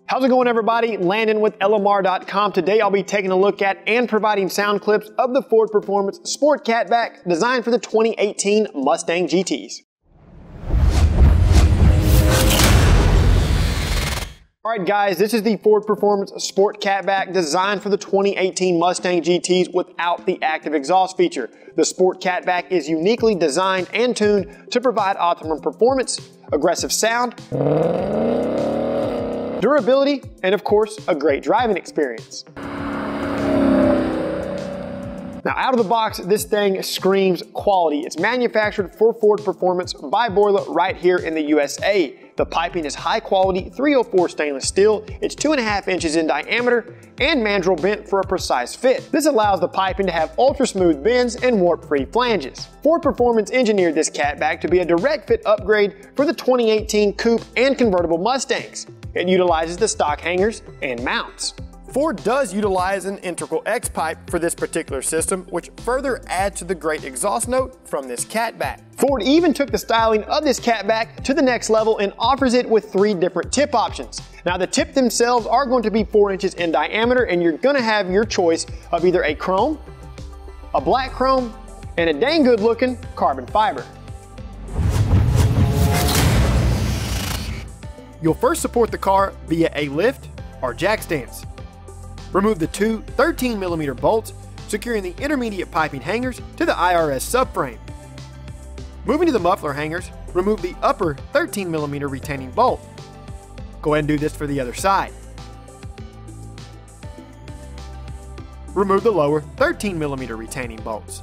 How's it going, everybody? Landon with LMR.com. Today I'll be taking a look at and providing sound clips of the Ford Performance Sport Catback designed for the 2018 Mustang GTs. Alright guys, this is the Ford Performance Sport Catback designed for the 2018 Mustang GTs without the active exhaust feature. The Sport Catback is uniquely designed and tuned to provide optimum performance, aggressive sound, durability, and of course, a great driving experience. Now, out of the box, this thing screams quality. It's manufactured for Ford Performance by Borla right here in the USA. The piping is high quality 304 stainless steel. It's 2.5 inches in diameter and mandrel-bent for a precise fit. This allows the piping to have ultra smooth bends and warp-free flanges. Ford Performance engineered this catback to be a direct fit upgrade for the 2018 coupe and convertible Mustangs. It utilizes the stock hangers and mounts. Ford does utilize an integral X pipe for this particular system, which further adds to the great exhaust note from this catback. Ford even took the styling of this catback to the next level and offers it with 3 different tip options. Now, the tip themselves are going to be 4 inches in diameter, and you're gonna have your choice of either a chrome, a black chrome, and a dang good looking carbon fiber. You'll first support the car via a lift or jack stands. Remove the 2 13mm bolts, securing the intermediate piping hangers to the IRS subframe. Moving to the muffler hangers, remove the upper 13mm retaining bolt. Go ahead and do this for the other side. Remove the lower 13mm retaining bolts.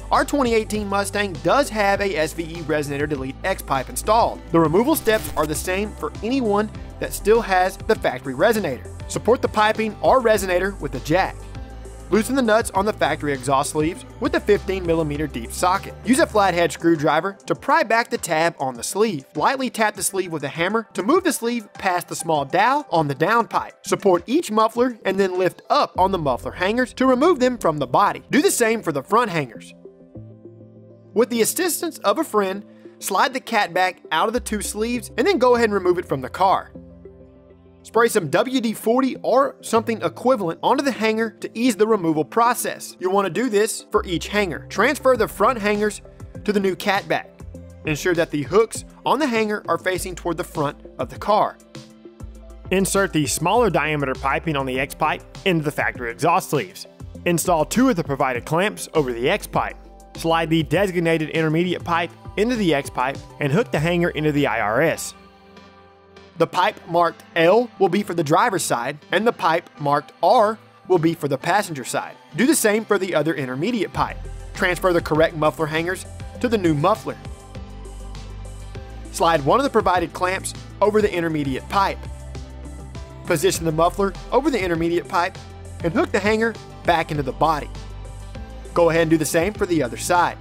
Our 2018 Mustang does have a SVE resonator delete X pipe installed. The removal steps are the same for anyone that still has the factory resonator. Support the piping or resonator with a jack. Loosen the nuts on the factory exhaust sleeves with a 15mm deep socket. Use a flathead screwdriver to pry back the tab on the sleeve. Lightly tap the sleeve with a hammer to move the sleeve past the small dowel on the downpipe. Support each muffler and then lift up on the muffler hangers to remove them from the body. Do the same for the front hangers. With the assistance of a friend, slide the catback out of the 2 sleeves and then go ahead and remove it from the car. Spray some WD-40 or something equivalent onto the hanger to ease the removal process. You'll want to do this for each hanger. Transfer the front hangers to the new catback. Ensure that the hooks on the hanger are facing toward the front of the car. Insert the smaller diameter piping on the X pipe into the factory exhaust sleeves. Install 2 of the provided clamps over the X pipe. Slide the designated intermediate pipe into the X pipe and hook the hanger into the IRS. The pipe marked L will be for the driver's side, and the pipe marked R will be for the passenger side. Do the same for the other intermediate pipe. Transfer the correct muffler hangers to the new muffler. Slide one of the provided clamps over the intermediate pipe. Position the muffler over the intermediate pipe and hook the hanger back into the body. Go ahead and do the same for the other side.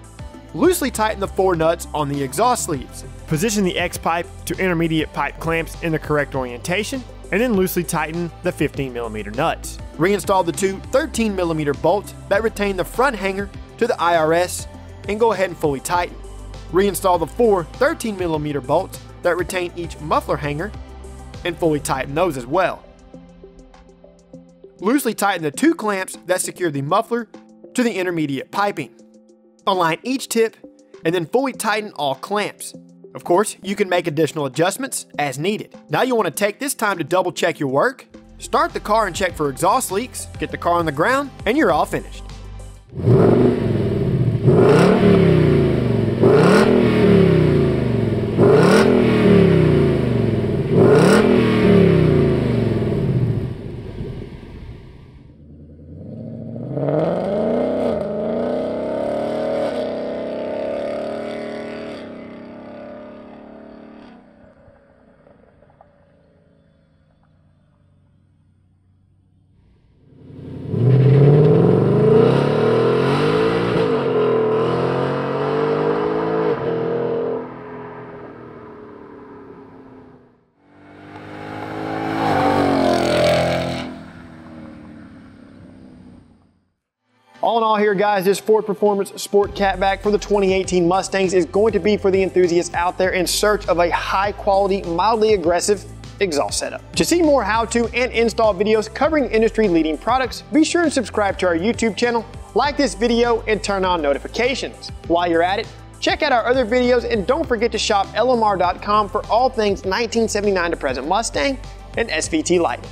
Loosely tighten the 4 nuts on the exhaust sleeves. Position the X pipe to intermediate pipe clamps in the correct orientation, and then loosely tighten the 15mm nuts. Reinstall the 2 13mm bolts that retain the front hanger to the IRS and go ahead and fully tighten. Reinstall the 4 13mm bolts that retain each muffler hanger and fully tighten those as well. Loosely tighten the 2 clamps that secure the muffler to the intermediate piping. Align each tip and then fully tighten all clamps. Of course, you can make additional adjustments as needed. Now you want to take this time to double check your work, start the car and check for exhaust leaks, get the car on the ground, and you're all finished. All in all here, guys, this Ford Performance Sport Catback for the 2018 Mustangs is going to be for the enthusiasts out there in search of a high quality, mildly aggressive exhaust setup. To see more how-to and install videos covering industry-leading products, be sure to subscribe to our YouTube channel, like this video, and turn on notifications. While you're at it, check out our other videos and don't forget to shop lmr.com for all things 1979 to present Mustang and SVT lighting.